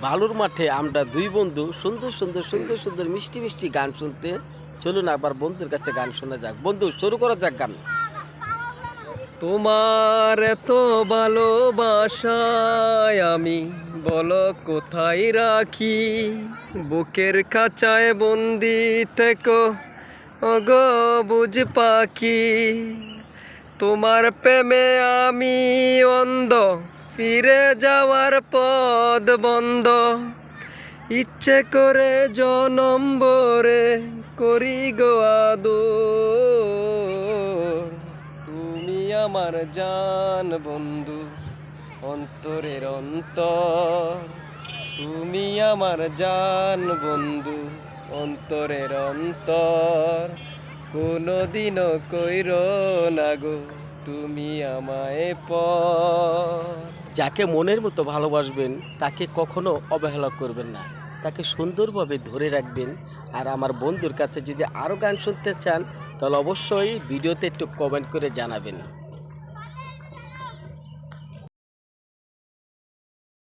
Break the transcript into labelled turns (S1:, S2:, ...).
S1: বালুর মাঠে আমরা দুই বন্ধু সুন্দর সুন্দর সুন্দর সুন্দর মিষ্টি মিষ্টি গান শুনতে। চলুন আবার বন্ধুর কাছে গান শোনা যাক। বন্ধু, শুরু করা যাক গান।
S2: তোমার এত ভালোবাসায় আমি বলো কোথায় রাখি, বুকের খাঁচায় বন্দি থেকো ওগো বুঝ পাখি। তোমার প্রেমে আমি অন্ধ, ফিরে যাওয়ার পথ বন্ধ, ইচ্ছে করে জনম ভরে করি গো আদর। তুমি আমার জান বন্ধু, অন্তরের অন্তর। তুমি আমার জান বন্ধু, অন্তরের অন্তর। কোনোদিনও কইরো না গো তুমি আমায় পর।
S1: যাকে মনের মতো ভালোবাসবেন তাকে কখনো অবহেলা করবেন না, তাকে সুন্দরভাবে ধরে রাখবেন। আর আমার বন্ধুর কাছে যদি আরও গান শুনতে চান তাহলে অবশ্যই ভিডিওতে একটু কমেন্ট করে জানাবেন।